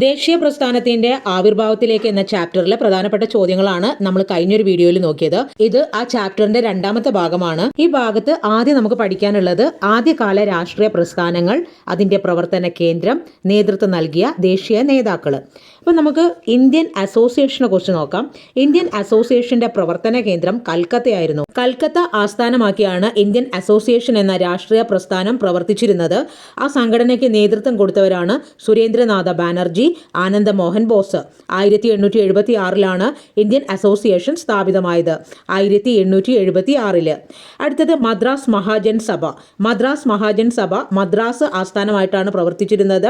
ദേശീയ പ്രസ്ഥാനത്തിന്റെ ആവിർഭാവത്തിലേക്ക് എന്ന ചാപ്റ്ററിലെ പ്രധാനപ്പെട്ട ചോദ്യങ്ങളാണ് നമ്മൾ കഴിഞ്ഞൊരു വീഡിയോയിൽ നോക്കിയത്. ഇത് ആ ചാപ്റ്ററിന്റെ രണ്ടാമത്തെ ഭാഗമാണ്. ഈ ഭാഗത്ത് ആദ്യം നമുക്ക് പഠിക്കാനുള്ളത് ആദ്യകാല രാഷ്ട്രീയ പ്രസ്ഥാനങ്ങൾ, അതിന്റെ പ്രവർത്തന കേന്ദ്രം, നേതൃത്വം നൽകിയ ദേശീയ നേതാക്കള്. അപ്പൊ നമുക്ക് ഇന്ത്യൻ അസോസിയേഷനെ കുറിച്ച് നോക്കാം. ഇന്ത്യൻ അസോസിയേഷന്റെ പ്രവർത്തന കേന്ദ്രം കൽക്കത്തയായിരുന്നു. കൽക്കത്ത ആസ്ഥാനമാക്കിയാണ് ഇന്ത്യൻ അസോസിയേഷൻ എന്ന രാഷ്ട്രീയ പ്രസ്ഥാനം പ്രവർത്തിച്ചിരുന്നത്. ആ സംഘടനയ്ക്ക് നേതൃത്വം കൊടുത്തവരാണ് സുരേന്ദ്രനാഥ ബാനർജി, ആനന്ദ മോഹൻ ബോസ്. 1876 ഇന്ത്യൻ അസോസിയേഷൻ സ്ഥാപിതമായത്. 1876. അടുത്തത് മദ്രാസ് മഹാജൻ സഭ. മദ്രാസ് മഹാജൻ സഭ മദ്രാസ് ആസ്ഥാനമായിട്ടാണ് പ്രവർത്തിച്ചിരുന്നത്.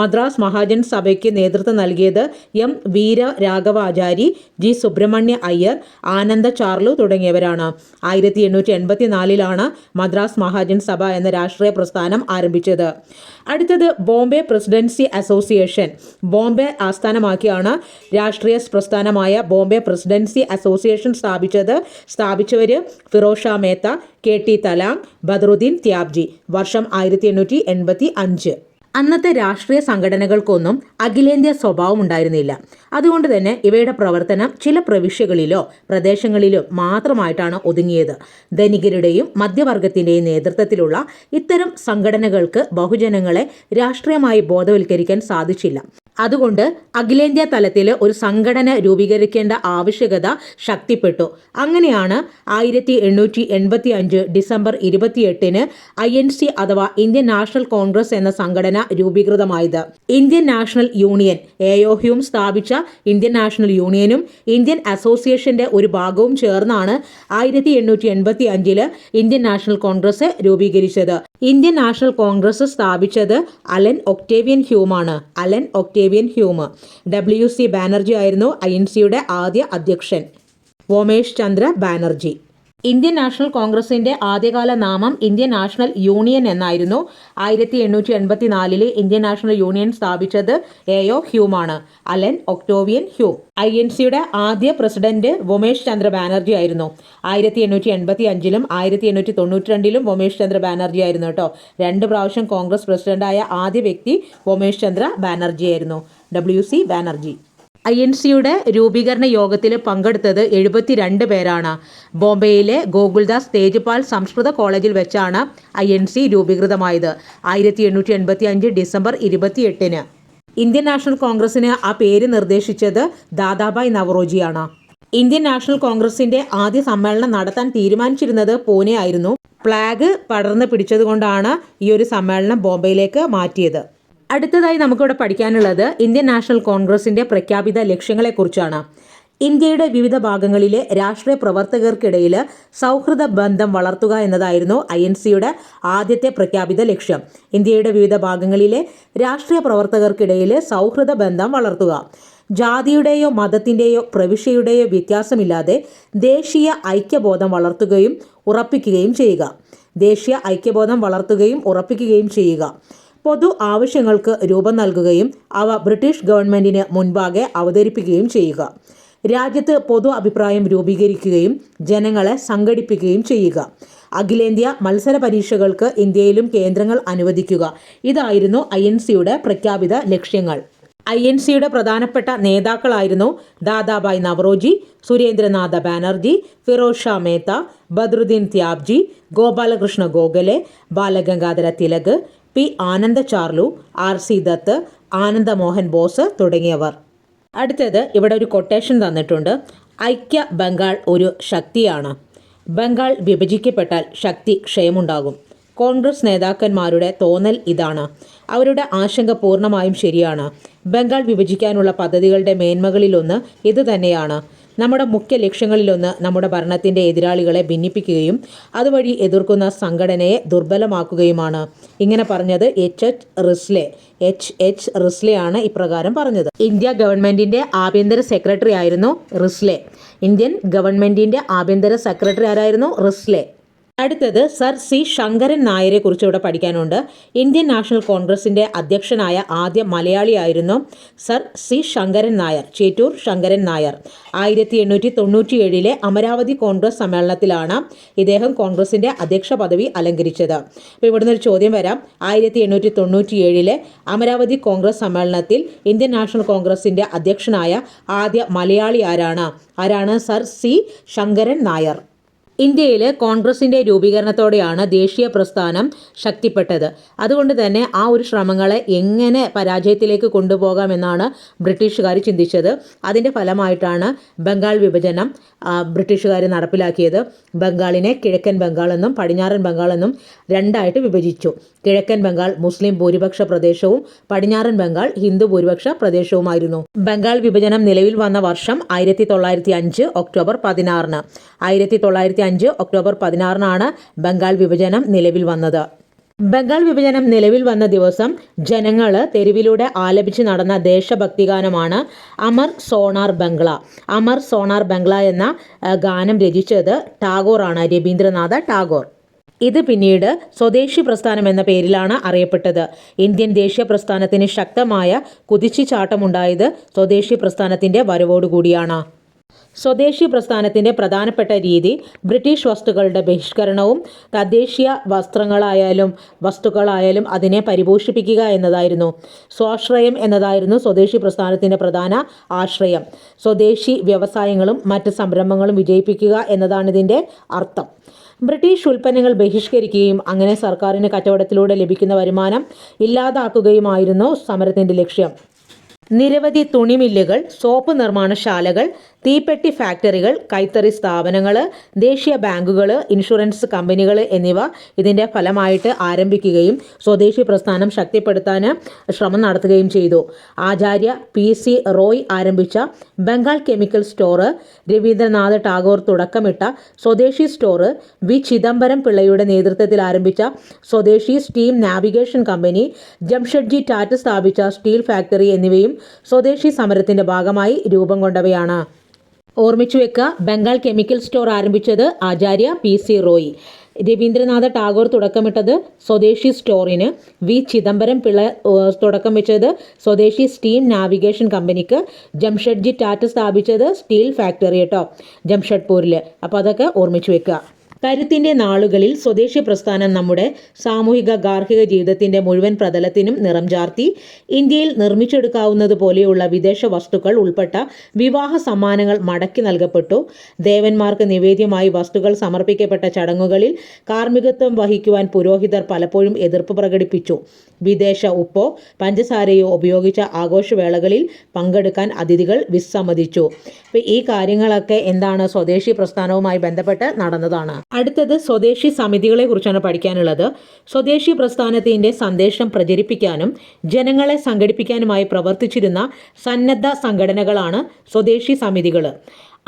മദ്രാസ് മഹാജൻ സഭയ്ക്ക് നേതൃത്വം നൽകിയത് എം വീര രാഘവാചാരി, ജി സുബ്രഹ്മണ്യ അയ്യർ, ആനന്ദ ചാർലു തുടങ്ങിയവരാണ്. 1884 മദ്രാസ് മഹാജൻ സഭ എന്ന രാഷ്ട്രീയ പ്രസ്ഥാനം ആരംഭിച്ചത്. അടുത്തത് ബോംബെ പ്രസിഡൻസി അസോസിയേഷൻ. ബോംബെ ആസ്ഥാനമാക്കിയാണ് രാഷ്ട്രീയ പ്രസ്ഥാനമായ ബോംബെ പ്രസിഡൻസി അസോസിയേഷൻ സ്ഥാപിച്ചവര് ഫിറോസ് ഷാ മേത്ത, കെ ടി തലാങ്, ബദറുദ്ദീൻ ത്യാബ്ജി. വർഷം 1885. അന്നത്തെ രാഷ്ട്രീയ സംഘടനകൾക്കൊന്നും അഖിലേന്ത്യാ സ്വഭാവം ഉണ്ടായിരുന്നില്ല. അതുകൊണ്ട് തന്നെ ഇവയുടെ പ്രവർത്തനം ചില പ്രവിശ്യകളിലോ പ്രദേശങ്ങളിലോ മാത്രമായിട്ടാണ് ഒതുങ്ങിയത്. ധനികരുടെയും മധ്യവർഗത്തിന്റെയും നേതൃത്വത്തിലുള്ള ഇത്തരം സംഘടനകൾക്ക് ബഹുജനങ്ങളെ രാഷ്ട്രീയമായി ബോധവൽക്കരിക്കാൻ സാധിച്ചില്ല. അതുകൊണ്ട് അഖിലേന്ത്യാ തലത്തിൽ ഒരു സംഘടന രൂപീകരിക്കേണ്ട ആവശ്യകത ശക്തിപ്പെട്ടു. അങ്ങനെയാണ് 1885 ഡിസംബർ 28 INC അഥവാ ഇന്ത്യൻ നാഷണൽ കോൺഗ്രസ് എന്ന സംഘടന രൂപീകൃതമായത്. Indian National Union AO Hume സ്ഥാപിച്ച ഇന്ത്യൻ നാഷണൽ യൂണിയനും ഇന്ത്യൻ അസോസിയേഷന്റെ ഒരു ഭാഗവും ചേർന്നാണ് 1885 ഇന്ത്യൻ നാഷണൽ കോൺഗ്രസ് രൂപീകരിച്ചത്. ഇന്ത്യൻ നാഷണൽ കോൺഗ്രസ് സ്ഥാപിച്ചത് അലൻ ഒക്ടേവിയൻ ഹ്യൂമാണ്. WC ബാനർജി ആയിരുന്നു INCയുടെ ആദ്യ അധ്യക്ഷൻ. വോമേഷ് ചന്ദ്ര ബാനർജി. ഇന്ത്യൻ നാഷണൽ കോൺഗ്രസിന്റെ ആദ്യകാല നാമം ഇന്ത്യൻ നാഷണൽ യൂണിയൻ എന്നായിരുന്നു. 1884 ഇന്ത്യൻ നാഷണൽ യൂണിയൻ സ്ഥാപിച്ചത് AO ഹ്യൂമാണ്, അലൻ ഒക്ടേവിയൻ ഹ്യൂം. INCയുടെ ആദ്യ പ്രസിഡന്റ് വോമേഷ് ചന്ദ്ര ബാനർജി ആയിരുന്നു. 1885 1892 വോമേഷ് ചന്ദ്ര ബാനർജി ആയിരുന്നു കേട്ടോ. 2 പ്രാവശ്യം കോൺഗ്രസ് പ്രസിഡന്റായ ആദ്യ വ്യക്തി വോമേഷ് ചന്ദ്ര ബാനർജി ആയിരുന്നു. WC ബാനർജി. INCയുടെ രൂപീകരണ യോഗത്തിൽ പങ്കെടുത്തത് 72 പേരാണ്. ബോംബെയിലെ ഗോകുൽദാസ് തേജ്പാൽ സംസ്കൃത കോളേജിൽ വെച്ചാണ് INC രൂപീകൃതമായത്. 1885 ഡിസംബർ 28. ഇന്ത്യൻ നാഷണൽ കോൺഗ്രസിന് ആ പേര് നിർദ്ദേശിച്ചത് ദാദാഭായ് നവറോജിയാണ്. ഇന്ത്യൻ നാഷണൽ കോൺഗ്രസിന്റെ ആദ്യ സമ്മേളനം നടത്താൻ തീരുമാനിച്ചിരുന്നത് പൂനെ ആയിരുന്നു. പ്ലാഗ് പടർന്നു പിടിച്ചതുകൊണ്ടാണ് ഈ ഒരു സമ്മേളനം ബോംബെയിലേക്ക് മാറ്റിയത്. അടുത്തതായി നമുക്കിവിടെ പഠിക്കാനുള്ളത് ഇന്ത്യൻ നാഷണൽ കോൺഗ്രസിന്റെ പ്രഖ്യാപിത ലക്ഷ്യങ്ങളെക്കുറിച്ചാണ്. ഇന്ത്യയുടെ വിവിധ ഭാഗങ്ങളിലെ രാഷ്ട്രീയ പ്രവർത്തകർക്കിടയിൽ സൗഹൃദ ബന്ധം വളർത്തുക എന്നതായിരുന്നു INCയുടെ ആദ്യത്തെ പ്രഖ്യാപിത ലക്ഷ്യം. ഇന്ത്യയുടെ വിവിധ ഭാഗങ്ങളിലെ രാഷ്ട്രീയ പ്രവർത്തകർക്കിടയിൽ സൗഹൃദ ബന്ധം വളർത്തുക. ജാതിയുടെയോ മതത്തിന്റെയോ പ്രവിശ്യയുടെയോ വ്യത്യാസമില്ലാതെ ദേശീയ ഐക്യബോധം വളർത്തുകയും ഉറപ്പിക്കുകയും ചെയ്യുക. പൊതു ആവശ്യങ്ങൾക്ക് രൂപം നൽകുകയും അവ ബ്രിട്ടീഷ് ഗവൺമെന്റിന് മുൻപാകെ അവതരിപ്പിക്കുകയും ചെയ്യുക. രാജ്യത്ത് പൊതു അഭിപ്രായം രൂപീകരിക്കുകയും ജനങ്ങളെ സംഘടിപ്പിക്കുകയും ചെയ്യുക. അഖിലേന്ത്യാ മത്സര പരീക്ഷകൾക്ക് ഇന്ത്യയിലും കേന്ദ്രങ്ങൾ അനുവദിക്കുക. ഇതായിരുന്നു INCയുടെ പ്രഖ്യാപിത ലക്ഷ്യങ്ങൾ. INCയുടെ പ്രധാനപ്പെട്ട നേതാക്കളായിരുന്നു ദാദാഭായ് നവറോജി, സുരേന്ദ്രനാഥ ബാനർജി, ഫിറോസ് ഷാ മേത്ത, ബദറുദ്ദീൻ ത്യാബ്ജി, ഗോപാലകൃഷ്ണ ഗോഖലെ, ബാലഗംഗാധര തിലക്, P. ആനന്ദ ചാർലു, RC ദത്ത്, ആനന്ദ മോഹൻ ബോസ് തുടങ്ങിയവർ. അടുത്തത് ഇവിടെ ഒരു കൊട്ടേഷൻ തന്നിട്ടുണ്ട്. ഐക്യ ബംഗാൾ ഒരു ശക്തിയാണ്. ബംഗാൾ വിഭജിക്കപ്പെട്ടാൽ ശക്തി ക്ഷയമുണ്ടാകും. കോൺഗ്രസ് നേതാക്കന്മാരുടെ തോന്നൽ ഇതാണ്. അവരുടെ ആശങ്ക പൂർണ്ണമായും ശരിയാണ്. ബംഗാൾ വിഭജിക്കാനുള്ള പദ്ധതികളുടെ മേന്മകളിലൊന്ന് ഇത് തന്നെയാണ്. നമ്മുടെ മുഖ്യ ലക്ഷ്യങ്ങളിലൊന്ന് നമ്മുടെ ഭരണത്തിൻ്റെ എതിരാളികളെ ഭിന്നിപ്പിക്കുകയും അതുവഴി എതിർക്കുന്ന സംഘടനയെ ദുർബലമാക്കുകയുമാണ്. ഇങ്ങനെ പറഞ്ഞത് H.H. റിസ്ലെ ആണ് ഇപ്രകാരം പറഞ്ഞത്. ഇന്ത്യ ഗവൺമെന്റിന്റെ ആഭ്യന്തര സെക്രട്ടറി ആയിരുന്നു റിസ്ലെ. ഇന്ത്യൻ ഗവൺമെന്റിന്റെ ആഭ്യന്തര സെക്രട്ടറി ആരായിരുന്നു? റിസ്ലെ. അടുത്തത് സർ സി ശങ്കരൻ നായരെ കുറിച്ച് ഇവിടെ പഠിക്കാനുണ്ട്. ഇന്ത്യൻ നാഷണൽ കോൺഗ്രസിന്റെ അധ്യക്ഷനായ ആദ്യ മലയാളിയായിരുന്നു സർ സി ശങ്കരൻ നായർ, ചേറ്റൂർ ശങ്കരൻ നായർ. 1897 അമരാവതി കോൺഗ്രസ് സമ്മേളനത്തിലാണ് ഇദ്ദേഹം കോൺഗ്രസിന്റെ അധ്യക്ഷ പദവി അലങ്കരിച്ചത്. അപ്പോൾ ഇവിടുന്ന് ഒരു ചോദ്യം വരാം. 1897 അമരാവതി കോൺഗ്രസ് സമ്മേളനത്തിൽ ഇന്ത്യൻ നാഷണൽ കോൺഗ്രസിന്റെ അധ്യക്ഷനായ ആദ്യ മലയാളി ആരാണ്? Sir C Sankaran Nair. ഇന്ത്യയിൽ കോൺഗ്രസിൻ്റെ രൂപീകരണത്തോടെയാണ് ദേശീയ പ്രസ്ഥാനം ശക്തിപ്പെട്ടത്. അതുകൊണ്ട് തന്നെ ആ ഒരു ശ്രമങ്ങളെ എങ്ങനെ പരാജയത്തിലേക്ക് കൊണ്ടുപോകാമെന്നാണ് ബ്രിട്ടീഷുകാർ ചിന്തിച്ചത്. അതിൻ്റെ ഫലമായിട്ടാണ് ബംഗാൾ വിഭജനം ബ്രിട്ടീഷുകാർ നടപ്പിലാക്കിയത്. ബംഗാളിനെ കിഴക്കൻ ബംഗാൾ എന്നും പടിഞ്ഞാറൻ ബംഗാൾ എന്നും രണ്ടായിട്ട് വിഭജിച്ചു. കിഴക്കൻ ബംഗാൾ മുസ്ലിം ഭൂരിപക്ഷ പ്രദേശവും പടിഞ്ഞാറൻ ബംഗാൾ ഹിന്ദു ഭൂരിപക്ഷ പ്രദേശവുമായിരുന്നു. ബംഗാൾ വിഭജനം നിലവിൽ വന്ന വർഷം 1905 ഒക്ടോബർ 16. 1905 ഒക്ടോബർ 16 ബംഗാൾ വിഭജനം നിലവിൽ വന്നത്. ബംഗാൾ വിഭജനം നിലവിൽ വന്ന ദിവസം ജനങ്ങൾ തെരുവിലൂടെ ആലപിച്ച് നടന്ന ദേശഭക്തിഗാനമാണ് അമർ സോണാർ ബംഗ്ല. അമർ സോണാർ ബംഗ്ല എന്ന ഗാനം രചിച്ചത് ടാഗോറാണ്, രവീന്ദ്രനാഥ ടാഗോർ. ഇത് പിന്നീട് സ്വദേശി പ്രസ്ഥാനം എന്ന പേരിലാണ് അറിയപ്പെട്ടത്. ഇന്ത്യൻ ദേശീയ പ്രസ്ഥാനത്തിന് ശക്തമായ കുതിച്ചുചാട്ടമുണ്ടായത് സ്വദേശി പ്രസ്ഥാനത്തിൻ്റെ വരവോടുകൂടിയാണ്. സ്വദേശി പ്രസ്ഥാനത്തിൻ്റെ പ്രധാനപ്പെട്ട രീതി ബ്രിട്ടീഷ് വസ്തുക്കളുടെ ബഹിഷ്കരണവും തദ്ദേശീയ വസ്തുക്കളായാലും അതിനെ പരിപോഷിപ്പിക്കുക എന്നതായിരുന്നു. സ്വാശ്രയം എന്നതായിരുന്നു സ്വദേശി പ്രസ്ഥാനത്തിൻ്റെ പ്രധാന ആശ്രയം. സ്വദേശി വ്യവസായങ്ങളും മറ്റ് സംരംഭങ്ങളും വിജയിപ്പിക്കുക എന്നതാണ് ഇതിൻ്റെ അർത്ഥം. ബ്രിട്ടീഷ് ഉൽപ്പന്നങ്ങൾ ബഹിഷ്കരിക്കുകയും അങ്ങനെ സർക്കാരിന് കച്ചവടത്തിലൂടെ ലഭിക്കുന്ന വരുമാനം ഇല്ലാതാക്കുകയുമായിരുന്നു സമരത്തിൻ്റെ ലക്ഷ്യം. നിരവധി തുണിമില്ലുകൾ, സോപ്പ് നിർമ്മാണശാലകൾ, തീപ്പെട്ടി ഫാക്ടറികൾ, കൈത്തറി സ്ഥാപനങ്ങൾ, ദേശീയ ബാങ്കുകൾ, ഇൻഷുറൻസ് കമ്പനികൾ എന്നിവ ഇതിൻ്റെ ഫലമായിട്ട് ആരംഭിക്കുകയും സ്വദേശി പ്രസ്ഥാനം ശക്തിപ്പെടുത്താൻ ശ്രമം നടത്തുകയും ചെയ്തു. ആചാര്യ PC റോയ് ആരംഭിച്ച ബംഗാൾ കെമിക്കൽ സ്റ്റോർ, രവീന്ദ്രനാഥ ടാഗോർ തുടക്കമിട്ട സ്വദേശി സ്റ്റോർ, വി ചിദംബരം പിള്ളയുടെ നേതൃത്വത്തിൽ ആരംഭിച്ച സ്വദേശി steam navigation company, Jamsetjee Tata സ്ഥാപിച്ച സ്റ്റീൽ ഫാക്ടറി എന്നിവയും സ്വദേശി സമരത്തിൻ്റെ ഭാഗമായി രൂപം കൊണ്ടവയാണ്. ഓർമ്മിച്ചു വെക്കുക, ബംഗാൾ കെമിക്കൽ സ്റ്റോർ ആരംഭിച്ചത് ആചാര്യ PC റോയ്, രവീന്ദ്രനാഥ ടാഗോർ തുടക്കമിട്ടത് സ്വദേശി സ്റ്റോറിന്, വി ചിദംബരം പിള്ള തുടക്കം വെച്ചത് സ്വദേശി സ്റ്റീം നാവിഗേഷൻ കമ്പനിക്ക്, ജംഷഡ്ജി ടാറ്റ സ്ഥാപിച്ചത് സ്റ്റീൽ ഫാക്ടറി കേട്ടോ ജംഷഡ്പൂരിൽ. അപ്പോൾ അതൊക്കെ ഓർമ്മിച്ചു വെക്കുക. കരുത്തിൻ്റെ നാളുകളിൽ സ്വദേശി പ്രസ്ഥാനം നമ്മുടെ സാമൂഹിക ഗാർഹിക ജീവിതത്തിൻ്റെ മുഴുവൻ പ്രതലത്തിനും നിറം ചാർത്തി. ഇന്ത്യയിൽ നിർമ്മിച്ചെടുക്കാവുന്നത് പോലെയുള്ള വിദേശ വസ്തുക്കൾ ഉൾപ്പെട്ട വിവാഹ സമ്മാനങ്ങൾ മടക്കി നൽകപ്പെട്ടു. ദേവന്മാർക്ക് നിവേദ്യമായി വസ്തുക്കൾ സമർപ്പിക്കപ്പെട്ട ചടങ്ങുകളിൽ കാർമ്മികത്വം വഹിക്കുവാൻ പുരോഹിതർ പലപ്പോഴും എതിർപ്പ് പ്രകടിപ്പിച്ചു. വിദേശ ഉപ്പോ പഞ്ചസാരയോ ഉപയോഗിച്ച ആഘോഷവേളകളിൽ പങ്കെടുക്കാൻ അതിഥികൾ വിസമ്മതിച്ചു. അപ്പോൾ ഈ കാര്യങ്ങളൊക്കെ എന്താണ്, സ്വദേശി പ്രസ്ഥാനവുമായി ബന്ധപ്പെട്ട് നടന്നതാണ്. അടുത്തത് സ്വദേശി സമിതികളെ കുറിച്ചാണ് പഠിക്കാനുള്ളത്. സ്വദേശി പ്രസ്ഥാനത്തിൻ്റെ സന്ദേശം പ്രചരിപ്പിക്കാനും ജനങ്ങളെ സംഘടിപ്പിക്കാനുമായി പ്രവർത്തിച്ചിരുന്ന സന്നദ്ധ സംഘടനകളാണ് സ്വദേശി സമിതികൾ.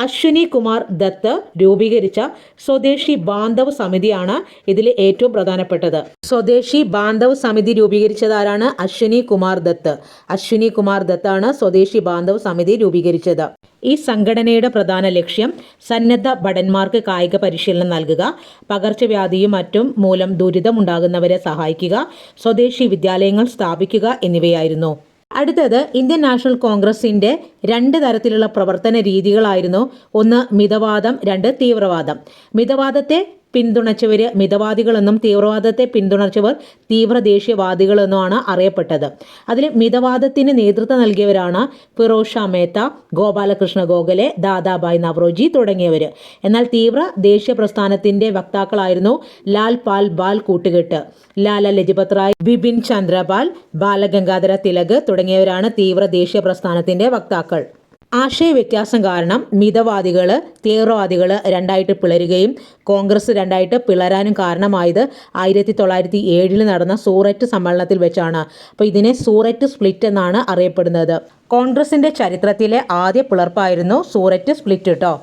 അശ്വിനി കുമാർ ദത്ത് രൂപീകരിച്ച സ്വദേശി ബാന്ധവ് സമിതിയാണ് ഇതിൽ ഏറ്റവും പ്രധാനപ്പെട്ടത്. സ്വദേശി ബാന്ധവ് സമിതി രൂപീകരിച്ചത് ആരാണ്? അശ്വിനി കുമാർ ദത്ത്. അശ്വിനി കുമാർ ദത്താണ് സ്വദേശി ബാന്ധവ് സമിതി രൂപീകരിച്ചത്. ഈ സംഘടനയുടെ പ്രധാന ലക്ഷ്യം സന്നദ്ധ ഭടന്മാർക്ക് കായിക പരിശീലനം നൽകുക, പകർച്ചവ്യാധിയും മറ്റും മൂലം ദുരിതമുണ്ടാകുന്നവരെ സഹായിക്കുക, സ്വദേശി വിദ്യാലയങ്ങൾ സ്ഥാപിക്കുക എന്നിവയായിരുന്നു. അടുത്തത് ഇന്ത്യൻ നാഷണൽ കോൺഗ്രസിൻ്റെ 2 തരത്തിലുള്ള പ്രവർത്തന രീതികളായിരുന്നു. ഒന്ന് മിതവാദം, 2 തീവ്രവാദം. മിതവാദത്തെ പിന്തുണച്ചവർ മിതവാദികളെന്നും തീവ്രവാദത്തെ പിന്തുണച്ചവർ തീവ്ര ദേശീയവാദികളെന്നുമാണ് അറിയപ്പെട്ടത്. അതിൽ മിതവാദത്തിന് നേതൃത്വം നൽകിയവരാണ് ഫിറോസ് ഷാ മേത്ത, ഗോപാലകൃഷ്ണ ഗോഖലെ, ദാദാഭായ് നവറോജി തുടങ്ങിയവർ. എന്നാൽ തീവ്ര ദേശീയ പ്രസ്ഥാനത്തിൻ്റെ വക്താക്കളായിരുന്നു ലാൽ പാൽ ബാൽ കൂട്ടുകെട്ട്, ലാല ലജ്പത് റായ്, ബിപിൻ ചന്ദ്രപാൽ, ബാലഗംഗാധര തിലക് തുടങ്ങിയവരാണ് തീവ്ര ദേശീയ പ്രസ്ഥാനത്തിൻ്റെ വക്താക്കൾ. ആശയ വ്യത്യാസം കാരണം മിതവാദികൾ തീവ്രവാദികൾ രണ്ടായിട്ട് പിളരുകയും കോൺഗ്രസ് രണ്ടായിട്ട് പിളരാനും കാരണമായത് 1907 നടന്ന സൂററ്റ് സമ്മേളനത്തിൽ വെച്ചാണ്. അപ്പോൾ ഇതിനെ സൂററ്റ് സ്പ്ലിറ്റ് എന്നാണ് അറിയപ്പെടുന്നത്. കോൺഗ്രസിൻ്റെ ചരിത്രത്തിലെ ആദ്യ പിളർപ്പായിരുന്നു സൂററ്റ് സ്പ്ലിറ്റ് കേട്ടോ.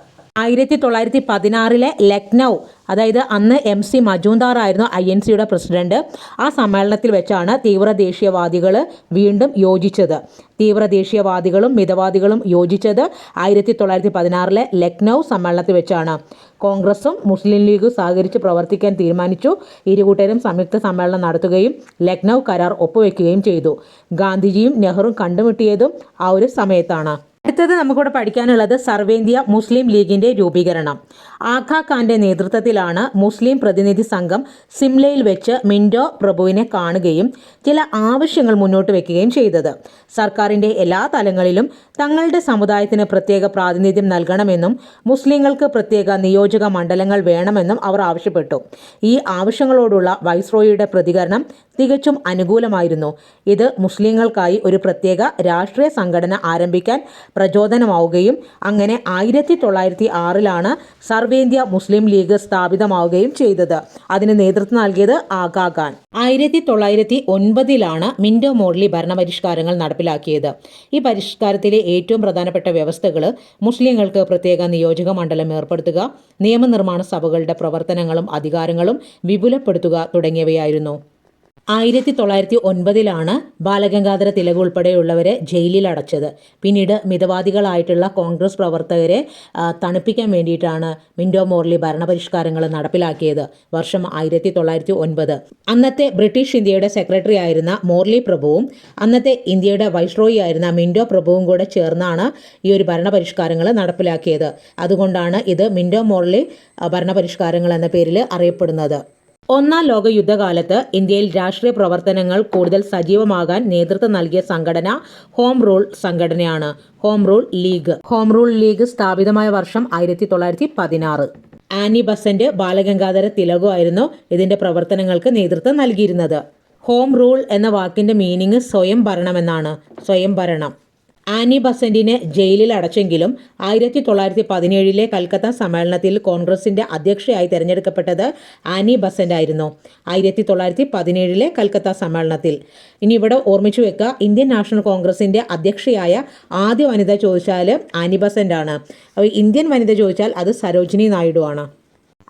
1916 ലക്നൗ, അതായത് അന്ന് MC മജൂംദാർ ആയിരുന്നു INCയുടെ പ്രസിഡന്റ്. ആ സമ്മേളനത്തിൽ വെച്ചാണ് തീവ്ര ദേശീയവാദികൾ വീണ്ടും യോജിച്ചത്. തീവ്ര ദേശീയവാദികളും മിതവാദികളും യോജിച്ചത് 1916 ലക്നൗ സമ്മേളനത്തിൽ വെച്ചാണ്. കോൺഗ്രസും മുസ്ലിം ലീഗും സഹകരിച്ച് പ്രവർത്തിക്കാൻ തീരുമാനിച്ചു. ഇരുകൂട്ടരും സംയുക്ത സമ്മേളനം നടത്തുകയും ലക്നൗ കരാർ ഒപ്പുവെക്കുകയും ചെയ്തു. ഗാന്ധിജിയും നെഹ്റുവും കണ്ടുമുട്ടിയതും ആ ഒരു സമയത്താണ്. അടുത്തത് നമുക്കിവിടെ പഠിക്കാനുള്ളത് സർവേന്ത്യ മുസ്ലിം ലീഗിന്റെ രൂപീകരണം. ആഘാ ഖാന്റെ നേതൃത്വത്തിലാണ് മുസ്ലിം പ്രതിനിധി സംഘം സിംലയിൽ വെച്ച് മിന്റോ പ്രഭുവിനെ കാണുകയും ചില ആവശ്യങ്ങൾ മുന്നോട്ട് വയ്ക്കുകയും ചെയ്തത്. സർക്കാരിന്റെ എല്ലാ തലങ്ങളിലും തങ്ങളുടെ സമുദായത്തിന് പ്രത്യേക പ്രാതിനിധ്യം നൽകണമെന്നും മുസ്ലിങ്ങൾക്ക് പ്രത്യേക നിയോജക മണ്ഡലങ്ങൾ വേണമെന്നും അവർ ആവശ്യപ്പെട്ടു. ഈ ആവശ്യങ്ങളോടുള്ള വൈസ്രോയിയുടെ പ്രതികരണം തികച്ചും അനുകൂലമായിരുന്നു. ഇത് മുസ്ലിങ്ങൾക്കായി ഒരു പ്രത്യേക രാഷ്ട്രീയ സംഘടന ആരംഭിക്കാൻ പ്രചോദനമാവുകയും അങ്ങനെ 1906 സർവേന്ത്യ മുസ്ലിം ലീഗ് സ്ഥാപിതമാവുകയും ചെയ്തത്. അതിന് നേതൃത്വം നൽകിയത് ആഘാ ഖാൻ. 1909 മിന്റോ മോർലി ഭരണപരിഷ്കാരങ്ങൾ നടപ്പിലാക്കിയത്. ഈ പരിഷ്കാരത്തിലെ ഏറ്റവും പ്രധാനപ്പെട്ട വ്യവസ്ഥകൾ മുസ്ലിങ്ങൾക്ക് പ്രത്യേക നിയോജക മണ്ഡലം ഏർപ്പെടുത്തുക, നിയമനിർമ്മാണ സഭകളുടെ പ്രവർത്തനങ്ങളും അധികാരങ്ങളും വിപുലപ്പെടുത്തുക തുടങ്ങിയവയായിരുന്നു. 1909 ബാലഗംഗാധര തിലക് ഉൾപ്പെടെയുള്ളവരെ ജയിലിൽ അടച്ചത്. പിന്നീട് മിതവാദികളായിട്ടുള്ള കോൺഗ്രസ് പ്രവർത്തകരെ തണുപ്പിക്കാൻ വേണ്ടിയിട്ടാണ് മിന്റോ മോർലി ഭരണപരിഷ്കാരങ്ങൾ നടപ്പിലാക്കിയത്. വർഷം 1909. അന്നത്തെ ബ്രിട്ടീഷ് ഇന്ത്യയുടെ സെക്രട്ടറി ആയിരുന്ന മോർലി പ്രഭുവും അന്നത്തെ ഇന്ത്യയുടെ വൈസ്രോയി ആയിരുന്ന മിന്റോ പ്രഭുവും കൂടെ ചേർന്നാണ് ഈ ഒരു ഭരണപരിഷ്കാരങ്ങൾ നടപ്പിലാക്കിയത്. അതുകൊണ്ടാണ് ഇത് മിന്റോ മോർലി ഭരണപരിഷ്കാരങ്ങൾ എന്ന പേരിൽ അറിയപ്പെടുന്നത്. ഒന്നാം ലോക യുദ്ധകാലത്ത് ഇന്ത്യയിൽ രാഷ്ട്രീയ പ്രവർത്തനങ്ങൾ കൂടുതൽ സജീവമാകാൻ നേതൃത്വം നൽകിയ സംഘടന ഹോം റൂൾ സംഘടനയാണ്. ഹോം റൂൾ ലീഗ് സ്ഥാപിതമായ വർഷം 1916. ആനി ബസന്റ്, ബാലഗംഗാധര തിലകു ആയിരുന്നു ഇതിന്റെ പ്രവർത്തനങ്ങൾക്ക് നേതൃത്വം നൽകിയിരുന്നത്. ഹോം റൂൾ എന്ന വാക്കിന്റെ മീനിങ് സ്വയം ഭരണമെന്നാണ്. സ്വയം ഭരണം. ആനി ബസന്റിനെ ജയിലിൽ അടച്ചെങ്കിലും 1917 കൽക്കത്ത സമ്മേളനത്തിൽ കോൺഗ്രസിന്റെ അധ്യക്ഷയായി തിരഞ്ഞെടുക്കപ്പെട്ടത് ആനി ബസന്റ് ആയിരുന്നു. 1917 കൽക്കത്ത സമ്മേളനത്തിൽ. ഇനി ഇവിടെ ഓർമ്മിച്ചു വെക്കുക, ഇന്ത്യൻ നാഷണൽ കോൺഗ്രസിന്റെ അധ്യക്ഷയായ ആദ്യ വനിത ചോദിച്ചാൽ ആനി ബസന്റ് ആണ്. അപ്പോൾ ഇന്ത്യൻ വനിത ചോദിച്ചാൽ അത് സരോജിനി നായിഡു ആണ്.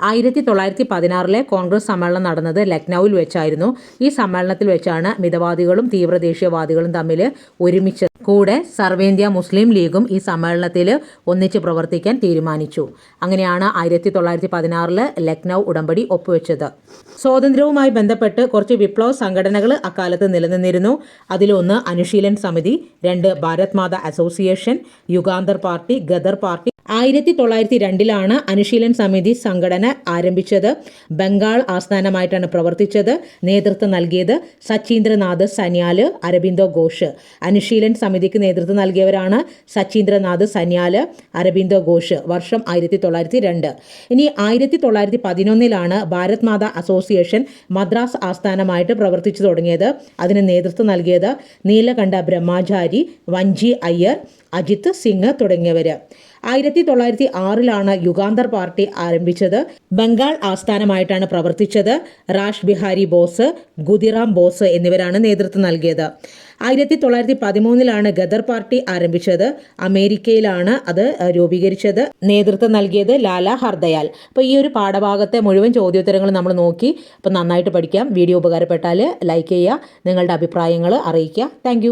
1916 കോൺഗ്രസ് സമ്മേളനം നടന്നത് ലക്നൌവിൽ വെച്ചായിരുന്നു. ഈ സമ്മേളനത്തിൽ വെച്ചാണ് മിതവാദികളും തീവ്രദേശീയവാദികളും തമ്മിൽ ഒരുമിച്ച്. കൂടെ സർവേന്ത്യ മുസ്ലിം ലീഗും ഈ സമ്മേളനത്തിൽ ഒന്നിച്ച് പ്രവർത്തിക്കാൻ തീരുമാനിച്ചു. അങ്ങനെയാണ് 1916 ലക്നൗ ഉടമ്പടി ഒപ്പുവെച്ചത്. സ്വാതന്ത്ര്യവുമായി ബന്ധപ്പെട്ട് കുറച്ച് വിപ്ലവ സംഘടനകൾ അക്കാലത്ത് നിലനിന്നിരുന്നു. അതിലൊന്ന് Anushilan Samiti, 2 Bharat Mata association, Jugantar party, Ghadar party. 1902 Anushilan Samiti സംഘടന ആരംഭിച്ചത്. ബംഗാൾ ആസ്ഥാനമായിട്ടാണ് പ്രവർത്തിച്ചത്. നേതൃത്വം നൽകിയത് സച്ചീന്ദ്രനാഥ് സന്യാല്, അരബിന്ദോ ഘോഷ്. അനുശീലൻ സമിതിക്ക് നേതൃത്വം നൽകിയവരാണ് സച്ചീന്ദ്രനാഥ് സന്യാല്, അരബിന്ദോ ഘോഷ്. വർഷം 1902. ഇനി 1911 ഭാരത് മാതാ അസോസിയേഷൻ മദ്രാസ് ആസ്ഥാനമായിട്ട് പ്രവർത്തിച്ചു തുടങ്ങിയത്. അതിന് നേതൃത്വം നൽകിയത് നീലകണ്ഠ ബ്രഹ്മചാരി, വഞ്ചി അയ്യർ, അജിത് സിംഗ് തുടങ്ങിയവർ. 1906 യുഗാന്തർ പാർട്ടി ആരംഭിച്ചത്. ബംഗാൾ ആസ്ഥാനമായിട്ടാണ് പ്രവർത്തിച്ചത്. Rash Bihari boss, Khudiram boss എന്നിവരാണ് നേതൃത്വം നൽകിയത്. 1913 ഗദർ പാർട്ടി ആരംഭിച്ചത്. അമേരിക്കയിലാണ് അത് രൂപീകരിച്ചത്. നേതൃത്വം നൽകിയത് ലാല ഹർദയാൽ. അപ്പോൾ ഈ ഒരു പാഠഭാഗത്തെ മുഴുവൻ ചോദ്യോത്തരങ്ങൾ നമ്മൾ നോക്കി. അപ്പോൾ നന്നായിട്ട് പഠിക്കാം. വീഡിയോ ഉപകാരപ്പെട്ടാൽ ലൈക്ക് ചെയ്യുക, നിങ്ങളുടെ അഭിപ്രായങ്ങൾ അറിയിക്കുക. താങ്ക്